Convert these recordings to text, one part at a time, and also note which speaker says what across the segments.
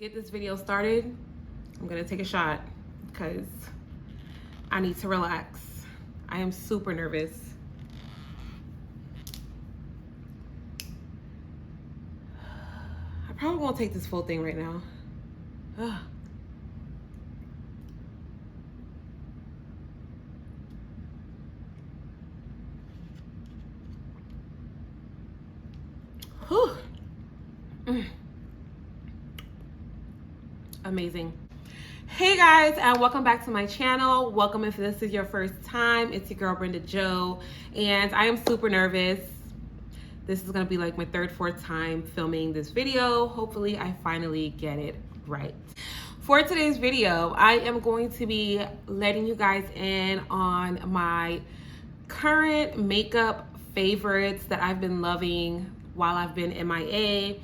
Speaker 1: get this video started, I'm gonna take a shot because I need to relax. I am super nervous. I probably won't take this full thing right now. Ugh. Whew. Amazing. Hey guys, and welcome back to my channel. Welcome if this is your first time. It's your girl Brenda Joe, and I am super nervous. This is gonna be like my third, fourth time filming this video. Hopefully I finally get it right. For today's video, I am going to be letting you guys in on my current makeup favorites that I've been loving while I've been MIA.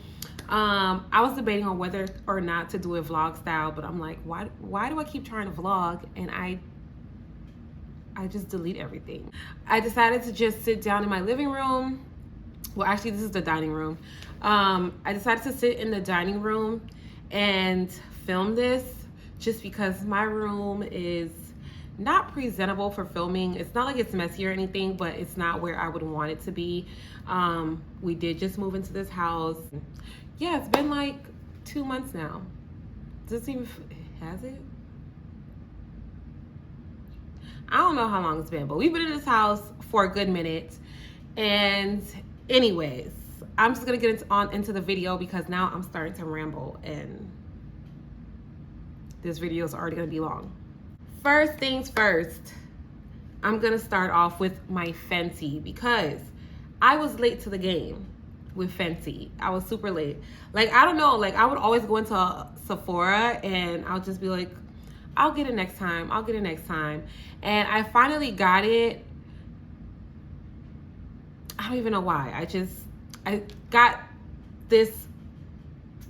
Speaker 1: I was debating on whether or not to do a vlog style, but I'm like, why do I keep trying to vlog and I just delete everything? I decided to just sit down in my living room. Well, actually, this is the dining room. I decided to sit in the dining room and film this just because my room is not presentable for filming. It's not like it's messy or anything, but it's not where I would want it to be. We did just move into this house. Yeah, it's been like 2 months now. Does it even, has it? I don't know how long it's been, but we've been in this house for a good minute. And anyways, I'm just gonna get into the video because now I'm starting to ramble and this video is already gonna be long. First things first, I'm gonna start off with my Fenty because I was late to the game with Fenty. I was super late. Like, I don't know, like I would always go into Sephora and I'll just be like, I'll get it next time. I'll get it next time. And I finally got it. I don't even know why. I got this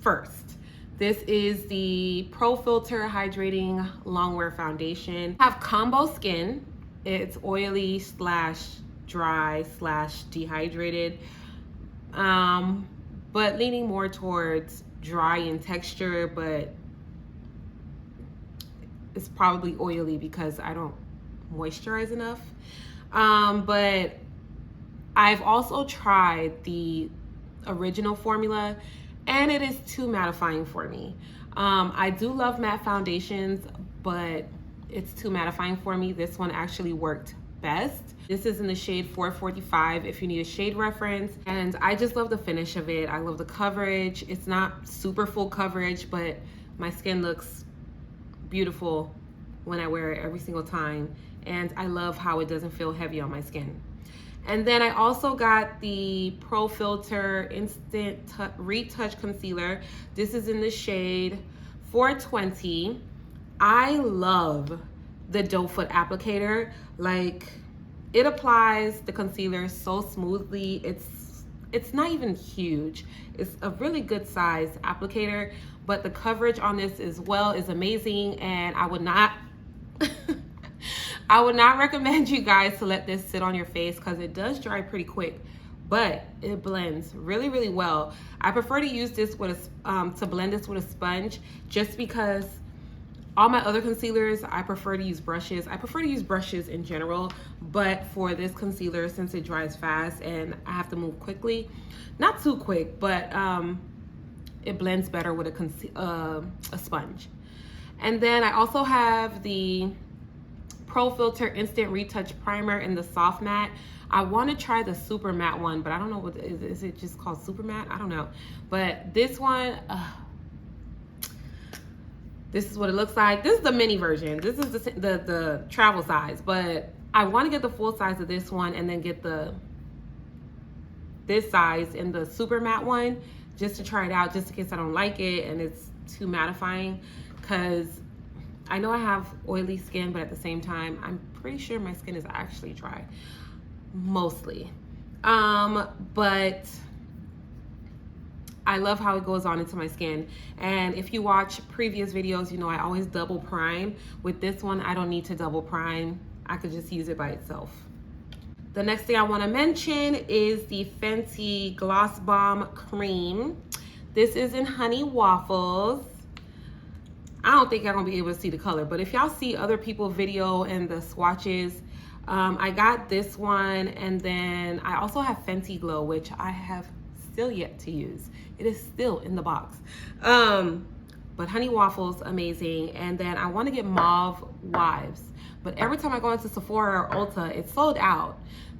Speaker 1: first. This is the Pro Filter Hydrating Longwear Foundation. I have combo skin. It's oily slash dry slash dehydrated. But leaning more towards dry in texture, but it's probably oily because I don't moisturize enough. But I've also tried the original formula and it is too mattifying for me. I do love matte foundations, but it's too mattifying for me. This one actually worked best. This is in the shade 445 if you need a shade reference. And I just love the finish of it. I love the coverage. It's not super full coverage, but my skin looks beautiful when I wear it every single time. And I love how it doesn't feel heavy on my skin. And then I also got the Pro Filter Instant Retouch Concealer. This is in the shade 420. I love the doe foot applicator. Like, it applies the concealer so smoothly. It's not even huge. It's a really good size applicator, but the coverage on this as well is amazing, and I would not I would not recommend you guys to let this sit on your face because it does dry pretty quick, but it blends really, really well. I prefer to use this with to blend this with a sponge just because all my other concealers, I prefer to use brushes. I prefer to use brushes in general, but for this concealer, since it dries fast and I have to move quickly, not too quick, but it blends better with a sponge. And then I also have the Pro Filter Instant Retouch Primer in the soft matte. I want to try the super matte one, but I don't know what is it just called super matte? I don't know. But this one, this is what it looks like. This is the mini version. This is the travel size, but I want to get the full size of this one and then get this size in the super matte one just to try it out, just in case I don't like it and it's too mattifying, because I know I have oily skin, but at the same time, I'm pretty sure my skin is actually dry, mostly. But I love how it goes on into my skin. And if you watch previous videos, you know I always double prime. With this one, I don't need to double prime. I could just use it by itself. The next thing I want to mention is the Fenty Gloss Bomb Cream. This is in Honey Waffles. I don't think y'all gonna be able to see the color, but if y'all see other people's video and the swatches, I got this one, and then I also have Fenty Glow, which I have still yet to use. It is still in the box. But Honey Waffles, amazing. And then I want to get Mauve Wives, but every time I go into Sephora or Ulta, it's sold out.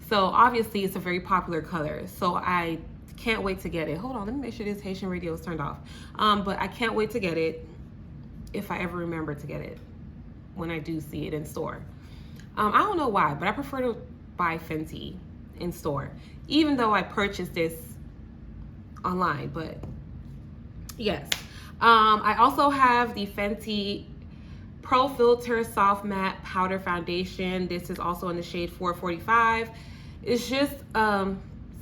Speaker 1: So obviously it's a very popular color. So I can't wait to get it. Hold on, let me make sure this Haitian radio is turned off. But I can't wait to get it if I ever remember to get it when I do see it in store. I don't know why, but I prefer to buy Fenty in store, even though I purchased this online. But yes, I also have the Fenty Pro Filter Soft Matte Powder Foundation. This is also in the shade 445. It's just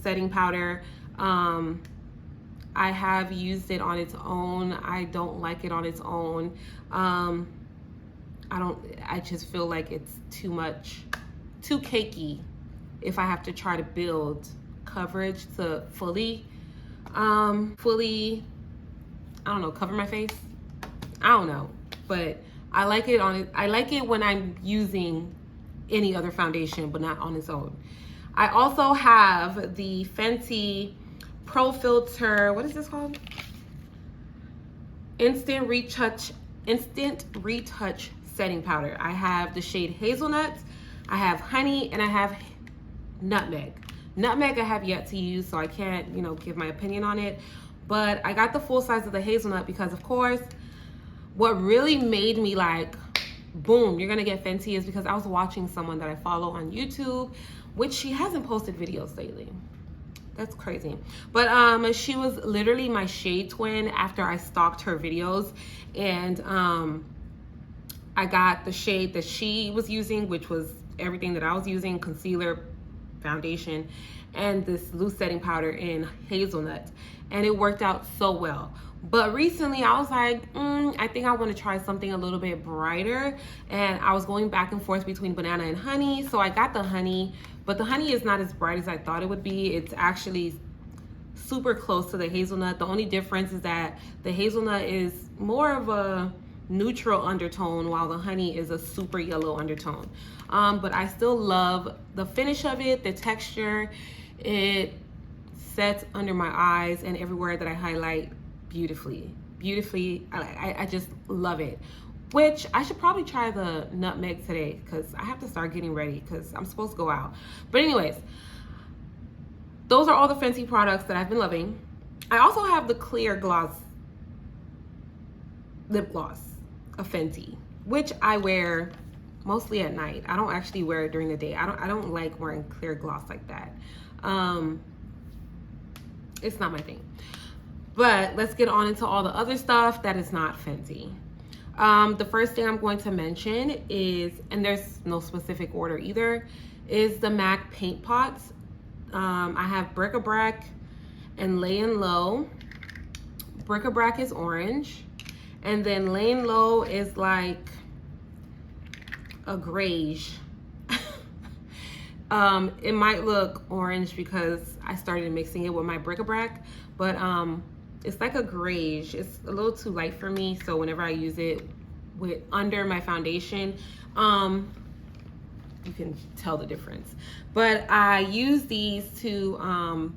Speaker 1: setting powder. I have used it on its own. I don't like it on its own. I just feel like it's too much, too cakey if I have to try to build coverage to fully, I don't know, cover my face. I don't know, but I like it on it. I like it when I'm using any other foundation, but not on its own. I also have the Fenty Pro Filter, what is this called? Instant Retouch setting powder. I have the shade Hazelnut, I have Honey, and I have Nutmeg. Nutmeg I have yet to use, so I can't, you know, give my opinion on it. But I got the full size of the Hazelnut because, of course, what really made me like, boom, you're gonna get Fenty is because I was watching someone that I follow on YouTube, which she hasn't posted videos lately. That's crazy. But she was literally my shade twin after I stalked her videos, and I got the shade that she was using, which was everything that I was using: concealer, foundation, and this loose setting powder in Hazelnut, and it worked out so well. But recently I was like, I think I want to try something a little bit brighter, and I was going back and forth between Banana and Honey, so I got the Honey, but the Honey is not as bright as I thought it would be. It's actually super close to the Hazelnut. The only difference is that the Hazelnut is more of a neutral undertone, while the Honey is a super yellow undertone. But I still love the finish of it, the texture. It sets under my eyes and everywhere that I highlight beautifully. I just love it. Which I should probably try the Nutmeg today because I have to start getting ready because I'm supposed to go out. But anyways, those are all the Fenty products that I've been loving. I also have the clear gloss lip gloss of Fenty, which I wear mostly at night. I don't actually wear it during the day. I don't like wearing clear gloss like that. It's not my thing. But let's get on into all the other stuff that is not Fenty. The first thing I'm going to mention is, and there's no specific order either, is the MAC paint pots. I have Bric-a-Brac and Lay and Low. Bric-a-Brac is orange, and then Lay and Low is like a grayish. It might look orange because I started mixing it with my Bric-a-Brac, but it's like a grayish. It's a little too light for me, so whenever I use it with under my foundation, you can tell the difference. But I use these to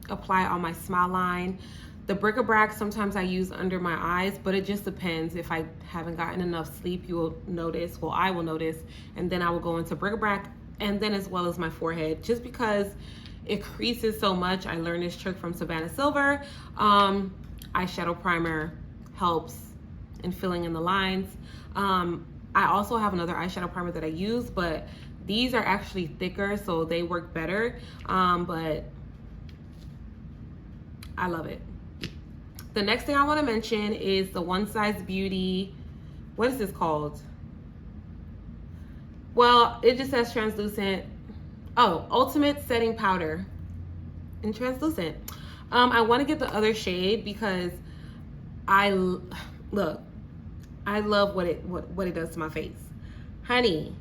Speaker 1: apply on my smile line. The Bric-a-Brac sometimes I use under my eyes, but it just depends. If I haven't gotten enough sleep, you will notice, well, I will notice, and then I will go into Bric-a-Brac, and then as well as my forehead, just because it creases so much. I learned this trick from Savannah Silver. Eyeshadow primer helps in filling in the lines. I also have another eyeshadow primer that I use, but these are actually thicker, so they work better, but I love it. The next thing I want to mention is the One Size Beauty, what is this called? Well, it just says translucent. Oh, Ultimate Setting Powder in translucent. I want to get the other shade because I love what it does to my face. Honey,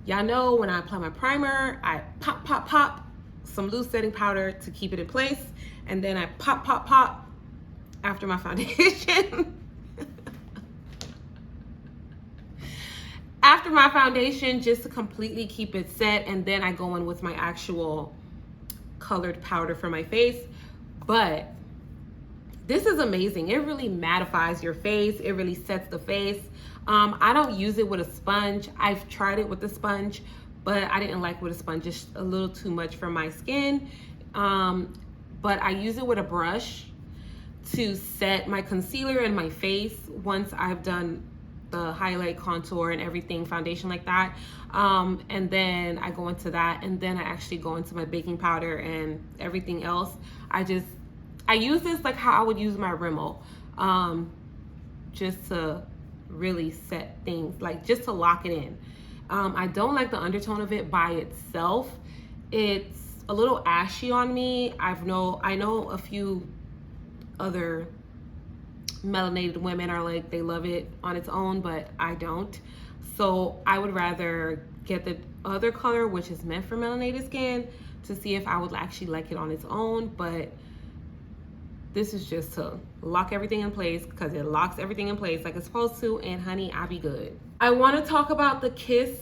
Speaker 1: y'all know when I apply my primer, I pop some loose setting powder to keep it in place, and then I pop after my foundation. after my foundation just to completely keep it set, and then I go in with my actual colored powder for my face. But this is amazing. It really mattifies your face. It really sets the face. I don't use it with a sponge. I've tried it with a sponge, but I didn't like with a sponge, just a little too much for my skin. But I use it with a brush to set my concealer and my face once I've done the highlight, contour, and everything, foundation like that. And then I go into that, and then I actually go into my baking powder and everything else. I use this like how I would use my Rimmel, just to really set things, like just to lock it in. I don't like the undertone of it by itself. It's a little ashy on me. I know a few other melanated women are like, they love it on its own, but I don't. So I would rather get the other color, which is meant for melanated skin, to see if I would actually like it on its own. But this is just to lock everything in place, because it locks everything in place like it's supposed to, and honey, I be good. I want to talk about the Kiss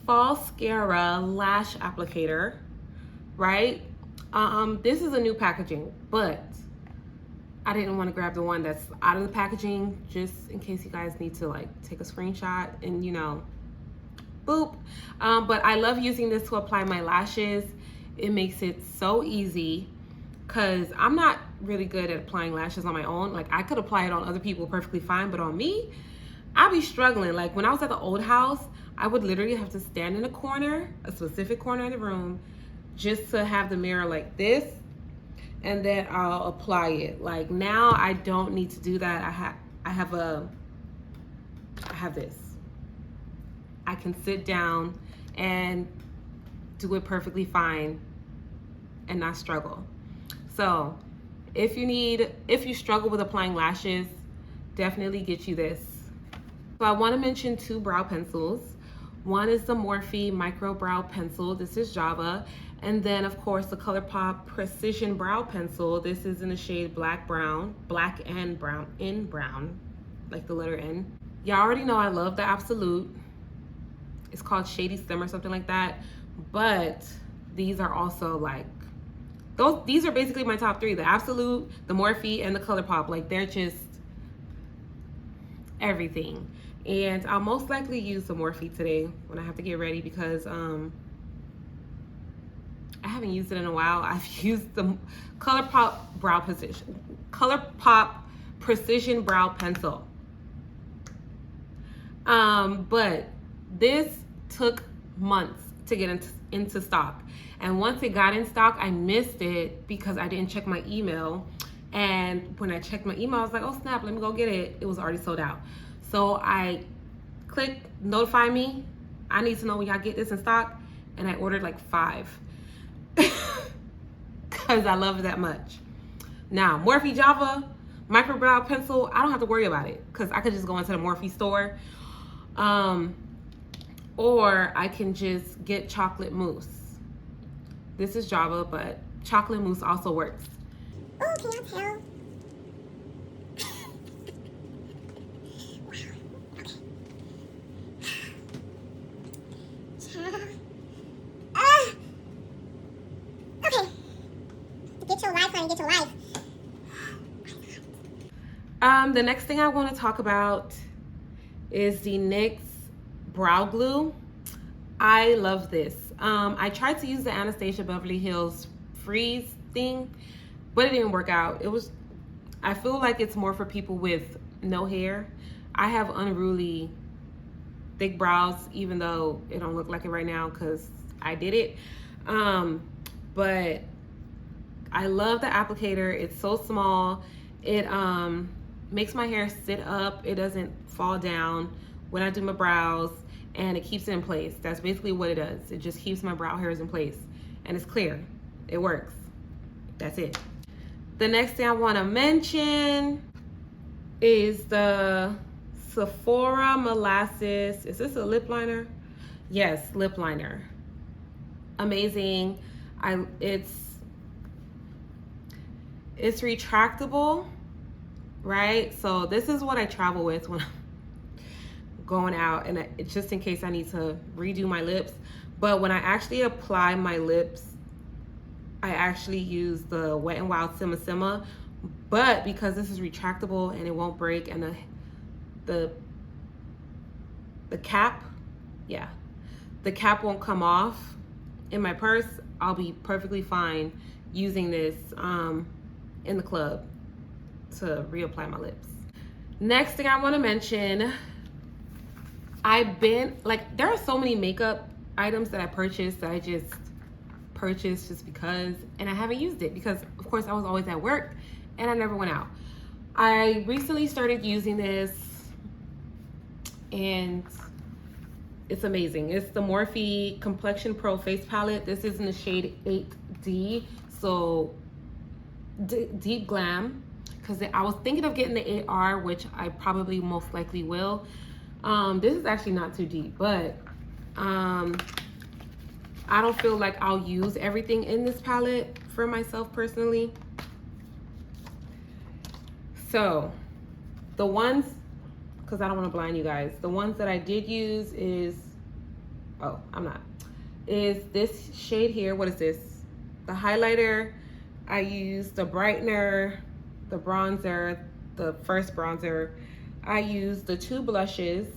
Speaker 1: Falscara Lash Applicator, right? This is a new packaging, but I didn't want to grab the one that's out of the packaging, just in case you guys need to like take a screenshot and, you know, boop. But I love using this to apply my lashes. It makes it so easy, because I'm not really good at applying lashes on my own. Like, I could apply it on other people perfectly fine, but on me, I'd be struggling. Like, when I was at the old house, I would literally have to stand in a corner, a specific corner in the room, just to have the mirror like this, and then I'll apply it. Like, now I don't need to do that. I have this. I can sit down and do it perfectly fine and not struggle. So if you struggle with applying lashes, definitely get you this. So I want to mention two brow pencils. One is the Morphe Micro Brow Pencil. This is Java. And then, of course, the ColourPop Precision Brow Pencil. This is in the shade Black and Brown, like the letter N. Y'all already know I love the Absolute. It's called Shady Stem or something like that. But these are also like, these are basically my top three: the Absolute, the Morphe, and the ColourPop. Like, they're just everything. And I'll most likely use the Morphe today when I have to get ready, because I haven't used it in a while. I've used the ColourPop Precision Brow Pencil. But this took months to get into stock. And once it got in stock, I missed it because I didn't check my email. And when I checked my email, I was like, oh snap, let me go get it. It was already sold out. So I clicked notify me. I need to know when y'all get this in stock. And I ordered like 5. Because I love it that much. Now, Morphe Java Micro Brow Pencil, I don't have to worry about it, because I could just go into the Morphe store. Or I can just get chocolate mousse. This is Java, but chocolate mousse also works.
Speaker 2: Oh, can you tell? Okay. Get your life, honey, get your life.
Speaker 1: The next thing I want to talk about is the NYX Brow Glue. I love this. I tried to use the Anastasia Beverly Hills Freeze thing, but it didn't work out. I feel like it's more for people with no hair. I have unruly thick brows, even though it don't look like it right now because I did it. But I love the applicator. It's so small. It makes my hair sit up. It doesn't fall down when I do my brows, and it keeps it in place. That's basically what it does. It just keeps my brow hairs in place, and it's clear. It works. That's it. The next thing I want to mention is the Sephora Molasses. Is this a lip liner? Yes, lip liner. Amazing. It's retractable, right? So this is what I travel with when I'm going out, and it's just in case I need to redo my lips. But when I actually apply my lips, I actually use the Wet n Wild Sima Sima, but because this is retractable and it won't break, and the cap, yeah, the cap won't come off in my purse, I'll be perfectly fine using this in the club to reapply my lips. Next thing I want to mention, I've been like, there are so many makeup items that I purchased that I just purchased just because, and I haven't used it because of course I was always at work and I never went out. I recently started using this and it's amazing. It's the Morphe Complexion Pro Face Palette. This is in the shade 8D, so deep glam, because I was thinking of getting the AR, which I probably most likely will. This is actually not too deep, but I don't feel like I'll use everything in this palette for myself personally. So the ones, because I don't want to blind you guys, the ones that I did use is, oh, I'm not, is this shade here. What is this? The highlighter. I used the brightener, the bronzer, the first bronzer. I used the 2 blushes,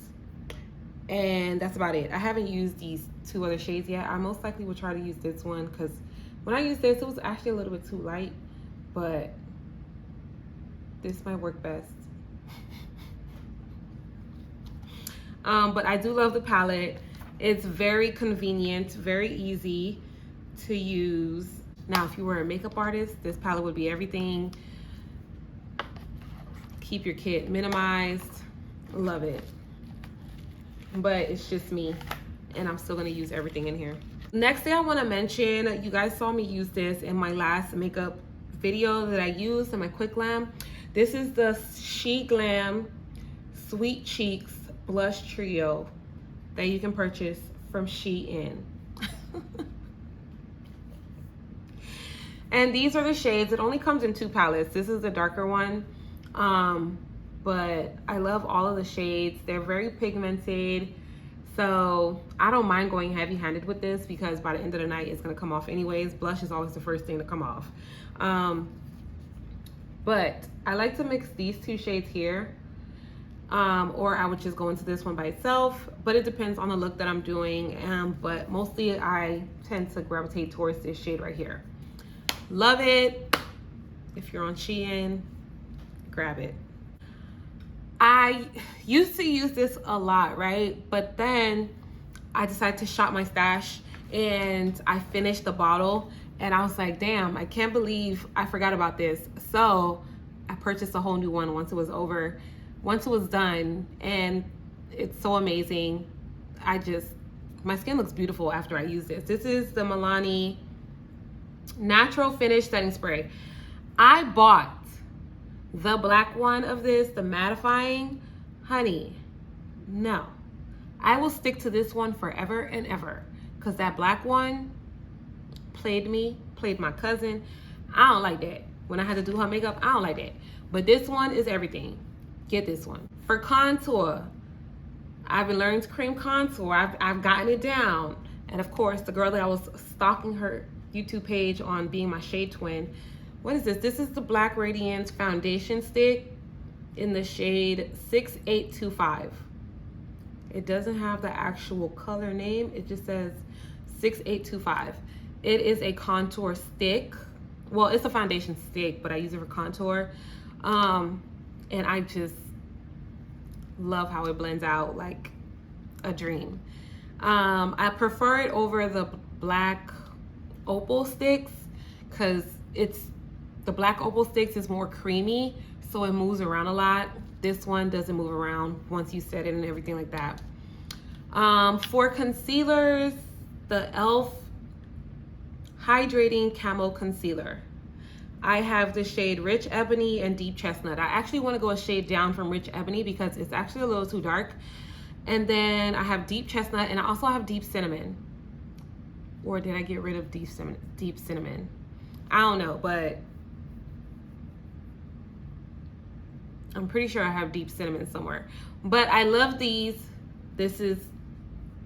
Speaker 1: and that's about it. I haven't used these 2 other shades yet. I most likely will try to use this one because when I used this, it was actually a little bit too light, but this might work best. But I do love the palette. It's very convenient, very easy to use. Now, if you were a makeup artist, this palette would be everything. Keep your kit minimized. Love it. But it's just me, and I'm still gonna use everything in here. Next thing I wanna mention, you guys saw me use this in my last makeup video that I used in my quick glam. This is the She Glam Sweet Cheeks Blush Trio that you can purchase from Shein. And these are the shades. It only comes in 2 palettes. This is the darker one. But I love all of the shades. They're very pigmented, so I don't mind going heavy-handed with this because by the end of the night it's gonna come off anyways. Blush is always the first thing to come off. But I like to mix these 2 shades here, or I would just go into this one by itself, but it depends on the look that I'm doing. But mostly I tend to gravitate towards this shade right here. Love it. If you're on Shein, grab it. I used to use this a lot, right? But then I decided to shop my stash and I finished the bottle and I was like, damn, I can't believe I forgot about this. So I purchased a whole new one once it was over, once it was done, and it's so amazing. My skin looks beautiful after I use this. This is the Milani Natural Finish Setting Spray. I bought the black one of this, the mattifying. Honey, no. I will stick to this one forever and ever because that black one played me, played my cousin. I don't like that. When I had to do her makeup, I don't like that. But this one is everything. Get this one. For contour, I've been learning to cream contour. I've gotten it down. And of course, the girl that I was stalking her YouTube page on being my shade twin. What is this? This is the Black Radiance Foundation Stick in the shade 6825. It doesn't have the actual color name. It just says 6825. It is a contour stick. Well, it's a foundation stick, but I use it for contour. And I just love how it blends out like a dream. I prefer it over the black opal sticks because the black opal sticks is more creamy, so it moves around a lot. This one doesn't move around once you set it and everything like that. For concealers, the e.l.f. Hydrating Camo Concealer. I have the shade Rich Ebony and Deep Chestnut. I actually want to go a shade down from Rich Ebony because it's actually a little too dark. And then I have Deep Chestnut, and I also have Deep Cinnamon. Or did I get rid of Deep Cinnamon? I don't know, but I'm pretty sure I have Deep Cinnamon somewhere. But I love these This is,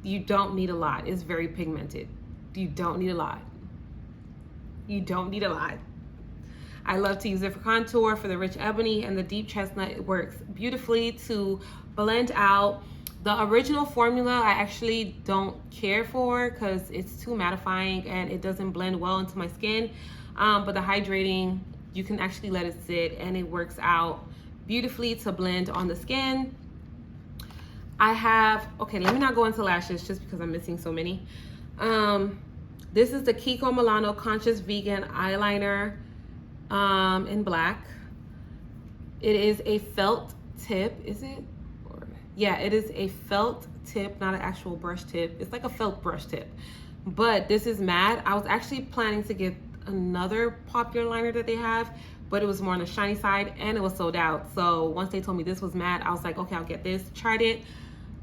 Speaker 1: you don't need a lot. It's very pigmented. You don't need a lot. You don't need a lot. I love to use it for contour, for the rich ebony and the deep chestnut. It works beautifully to blend out. The original formula I actually don't care for because it's too mattifying and it doesn't blend well into my skin. But the hydrating, you can actually let it sit and it works out beautifully to blend on the skin. I have, okay, let me not go into lashes just because I'm missing so many. This is the Kiko Milano Conscious Vegan Eyeliner in black. It is a felt tip, is it? Yeah, it is a felt tip, not an actual brush tip. It's like a felt brush tip, but this is matte. I was actually planning to get another popular liner that they have, but it was more on the shiny side and it was sold out. So once they told me this was matte, I was like, okay, I'll get this. Tried it,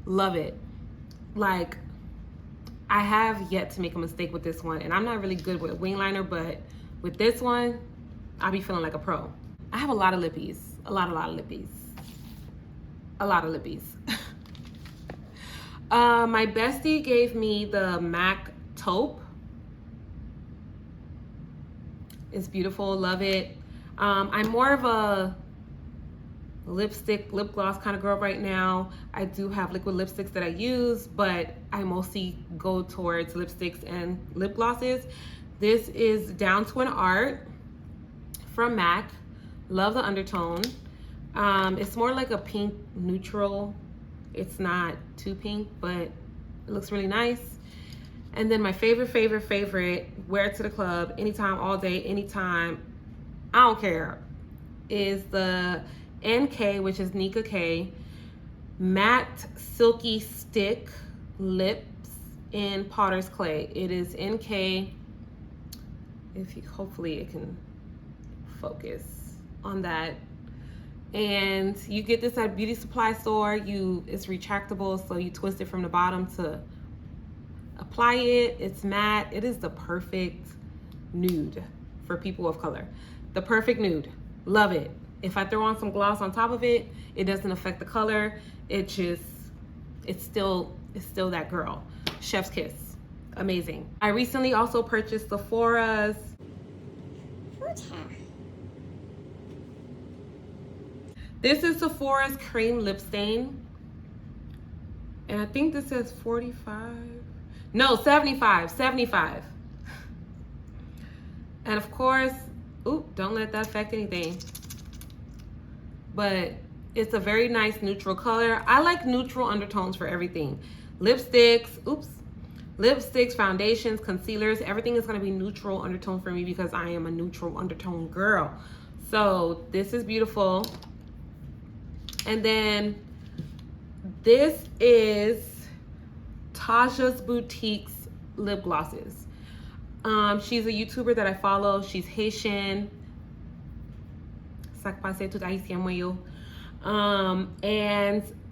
Speaker 1: love it. Like, I have yet to make a mistake with this one, and I'm not really good with wing liner, but with this one, I'll be feeling like a pro. I have a lot of lippies, a lot of lippies. A lot of lippies. My bestie gave me the MAC taupe. It's beautiful, love it. I'm more of a lipstick, lip gloss kind of girl right now. I do have liquid lipsticks that I use, but I mostly go towards lipsticks and lip glosses. This is Down to an Art from MAC. Love the undertone. It's more like a pink neutral. It's not too pink, but it looks really nice. And then my favorite, wear it to the club, anytime, all day, anytime, I don't care, is the NK, which is Nika K, Matte Silky Stick Lips in Potter's Clay. It is NK, if you, hopefully it can focus on that. And you get this at a beauty supply store. It's retractable, so you twist it from the bottom to apply it. It's matte. It is the perfect nude for people of color. The perfect nude. Love it. If I throw on some gloss on top of it, it doesn't affect the color. It's still that girl. Chef's kiss. Amazing. I recently also purchased Sephora's This is Sephora's Cream Lip Stain. And I think this says 45. No, 75. And of course, oop, don't let that affect anything. But it's a very nice neutral color. I like neutral undertones for everything. Lipsticks, foundations, concealers, everything is gonna be neutral undertone for me because I am a neutral undertone girl. So this is beautiful. And then this is Tasha's Boutique's lip glosses. She's a YouTuber that I follow. She's Haitian. And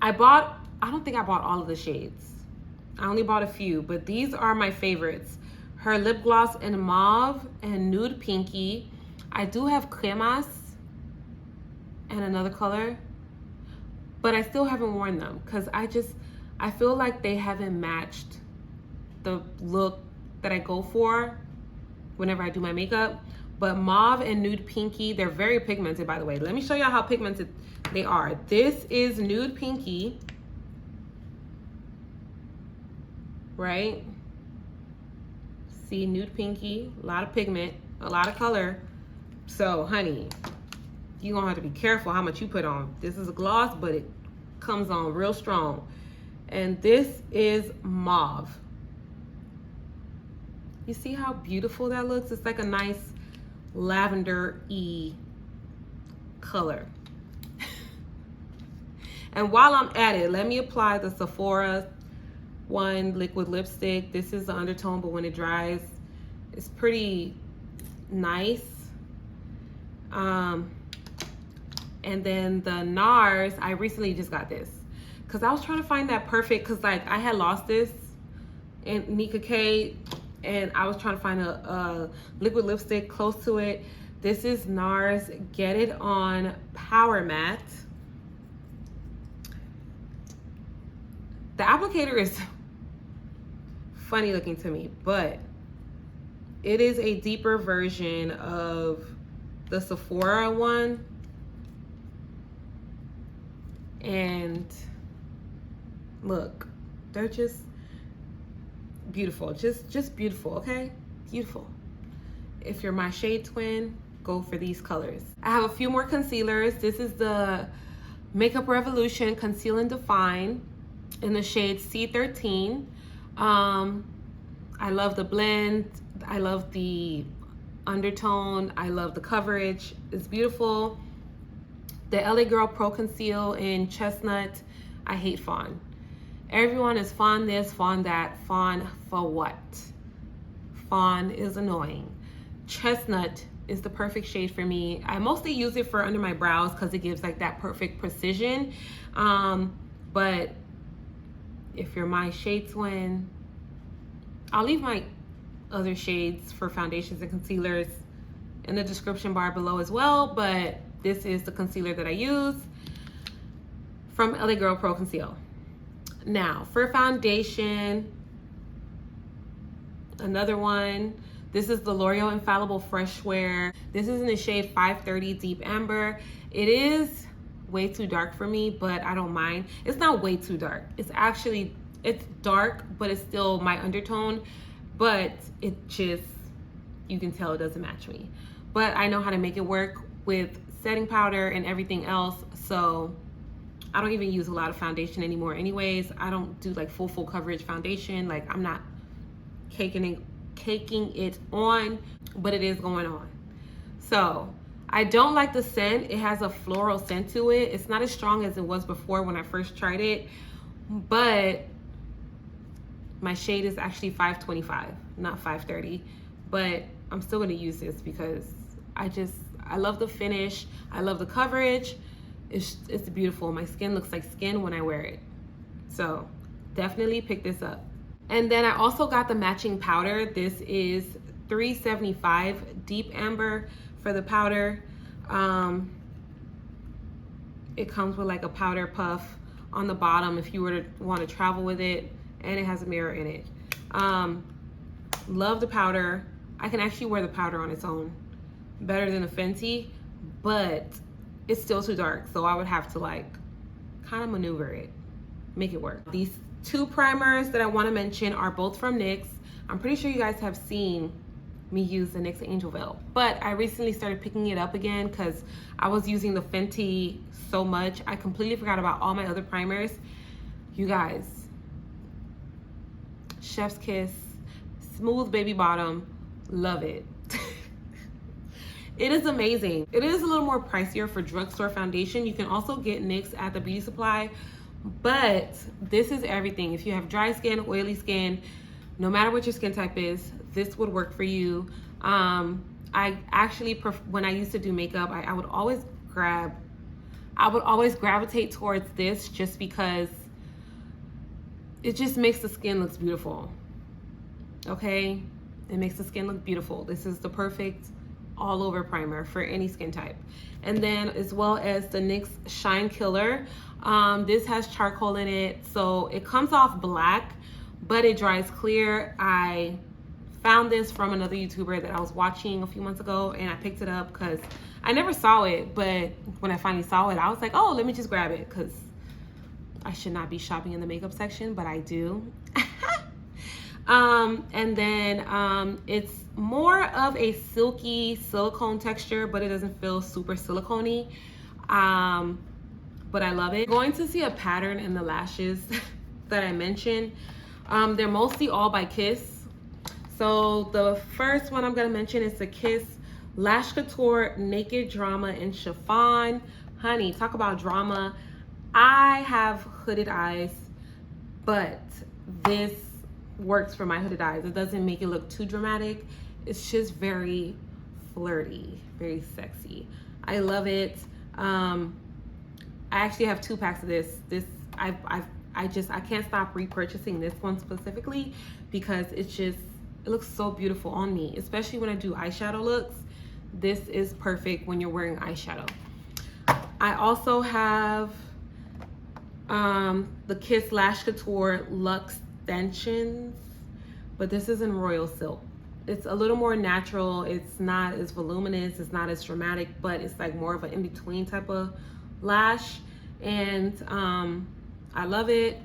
Speaker 1: I don't think I bought all of the shades. I only bought a few, but these are my favorites. Her lip gloss in mauve and nude pinky. I do have cremas and another color, but I still haven't worn them because I feel like they haven't matched the look that I go for whenever I do my makeup. But mauve and nude pinky, they're very pigmented, by the way. Let me show y'all how pigmented they are. This is nude pinky, right? See, nude pinky, a lot of pigment, a lot of color. So, honey, you're gonna have to be careful how much you put on. This is a gloss, but it comes on real strong. And this is mauve. You see how beautiful that looks? It's like a nice lavender-y color. And while I'm at it, let me apply the Sephora one liquid lipstick. This is the undertone, but when it dries, it's pretty nice. And then the NARS, I recently just got this because I was trying to find that perfect, because like I had lost this in Nika K and I was trying to find a liquid lipstick close to it. This is NARS Get It On Power Matte. The applicator is funny looking to me, but it is a deeper version of the Sephora one. And look, they're just beautiful, just beautiful, okay? Beautiful. If you're my shade twin, go for these colors. I have a few more concealers. This is the Makeup Revolution Conceal and Define in the shade C13. I love the blend. I love the undertone. I love the coverage. It's beautiful. The LA Girl Pro Conceal in Chestnut. I hate fawn. Everyone is fawn this, fawn that. Fawn for what? Fawn is annoying. Chestnut is the perfect shade for me. I mostly use it for under my brows because it gives like that perfect precision. But if you're my shade twin, I'll leave my other shades for foundations and concealers in the description bar below as well, but this is the concealer that I use from LA Girl Pro Conceal. Now for foundation, another one. This is the L'Oreal Infallible Fresh Wear. This is in the shade 530 Deep Amber. It is way too dark for me, but I don't mind. It's not way too dark. It's dark, but it's still my undertone, but it just, you can tell it doesn't match me. But I know how to make it work with setting powder and everything else, so I don't even use a lot of foundation anymore anyways. I don't do like full coverage foundation. Like, I'm not caking it on, but it is going on. So I don't like the scent. It has a floral scent to it. It's not as strong as it was before when I first tried it, but my shade is actually 525, not 530, but I'm still gonna use this because I love the finish. I love the coverage. It's beautiful. My skin looks like skin when I wear it. So definitely pick this up. And then I also got the matching powder. This is 375 Deep Amber for the powder. It comes with like a powder puff on the bottom if you were to want to travel with it, and it has a mirror in it. Love the powder. I can actually wear the powder on its own better than a Fenty, but it's still too dark, so I would have to like kind of maneuver it, make it work. These two primers that I want to mention are both from NYX. I'm pretty sure you guys have seen me use the NYX Angel Veil, but I recently started picking it up again because I was using the Fenty so much. I completely forgot about all my other primers. You guys, Chef's Kiss, smooth baby bottom, love it. It is amazing. It is a little more pricier for drugstore foundation. You can also get NYX at the beauty supply, but this is everything. If you have dry skin, oily skin, no matter what your skin type is, this would work for you. I actually, when I used to do makeup, I would always gravitate towards this just because it just makes the skin look beautiful. Okay, it makes the skin look beautiful. This is the perfect all over primer for any skin type. And then as well as the NYX Shine Killer. This has charcoal in it, so it comes off black, but it dries clear. I found this from another YouTuber that I was watching a few months ago, and I picked it up because I never saw it, but when I finally saw it, I was like, oh, let me just grab it, because I should not be shopping in the makeup section, but I do. And then it's more of a silky silicone texture, but it doesn't feel super silicone-y. But I love it. You're going to see a pattern in the lashes that I mentioned. They're mostly all by Kiss. So the first one I'm gonna mention is the Kiss Lash Contour Naked Drama in Chiffon. Honey, talk about drama. I have hooded eyes, but this works for my hooded eyes. It doesn't make it look too dramatic. It's just very flirty, very sexy. I love it. I actually have 2 packs of this. I can't stop repurchasing this one specifically because it looks so beautiful on me, especially when I do eyeshadow looks. This is perfect when you're wearing eyeshadow. I also have the Kiss Lash Couture Luxe Extensions, but this is in Royal Silk. It's a little more natural. It's not as voluminous. It's not as dramatic, but it's like more of an in-between type of lash. And I love it.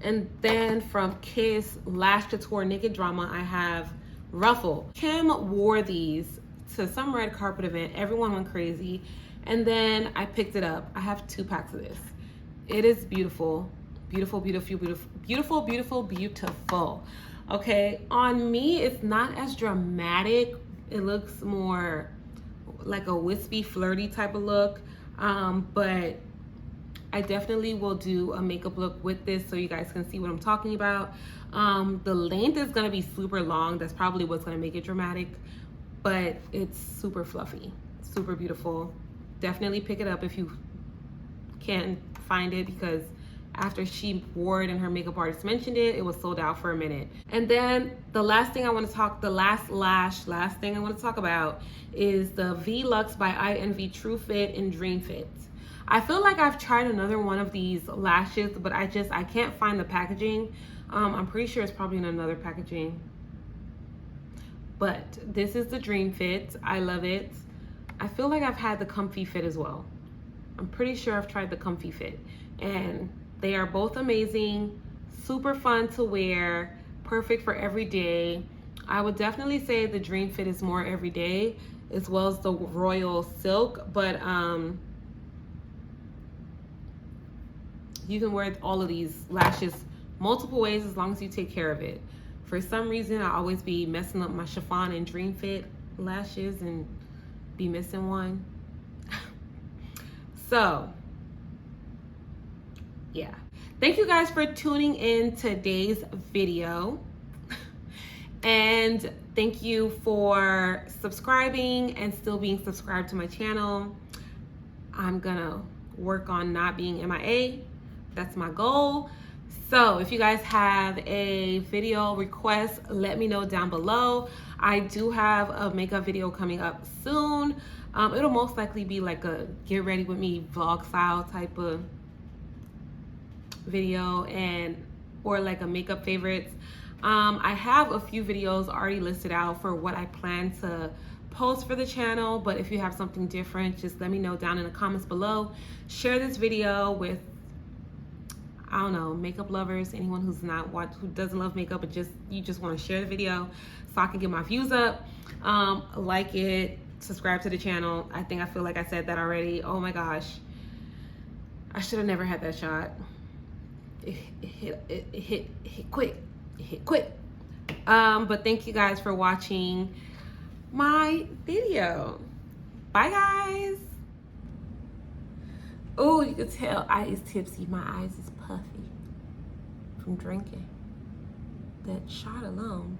Speaker 1: And then from Kiss Lash Couture Naked Drama, I have Ruffle. Kim wore these to some red carpet event. Everyone went crazy. And then I picked it up. I have 2 packs of this. It is beautiful. Beautiful, beautiful, beautiful, beautiful, beautiful, beautiful. Okay, on me, it's not as dramatic. It looks more like a wispy, flirty type of look. But I definitely will do a makeup look with this so you guys can see what I'm talking about. The length is gonna be super long. That's probably what's gonna make it dramatic, but it's super fluffy, super beautiful. Definitely pick it up if you can find it, because after she wore it and her makeup artist mentioned it, it was sold out for a minute. And then the last thing I want to talk, last thing I want to talk about is the V-Lux by INV True Fit and Dream Fit. I feel like I've tried another one of these lashes, but I can't find the packaging. I'm pretty sure it's probably in another packaging. But this is the Dream Fit. I love it. I feel like I've had the Comfy Fit as well. I'm pretty sure I've tried the Comfy Fit. And they are both amazing, super fun to wear, perfect for every day. I would definitely say the Dream Fit is more everyday, as well as the Royal Silk, but you can wear all of these lashes multiple ways as long as you take care of it. For some reason, I always be messing up my Chiffon and Dream Fit lashes and be missing one. So yeah, thank you guys for tuning in today's video, and thank you for subscribing and still being subscribed to my channel. I'm gonna work on not being MIA. That's my goal. So if you guys have a video request, let me know down below. I do have a makeup video coming up soon. It'll most likely be like a get ready with me vlog style type of video, or like a makeup favorites. I have a few videos already listed out for what I plan to post for the channel, but if you have something different, just let me know down in the comments below. Share this video with, I don't know, makeup lovers, anyone who doesn't love makeup, but you just want to share the video so I can get my views up. Like it, subscribe to the channel. I feel like I said that already. Oh my gosh, I should have never had that shot. It hit quick. But thank you guys for watching my video. Bye guys. Oh, you can tell I is tipsy. My eyes is puffy from drinking. That shot alone.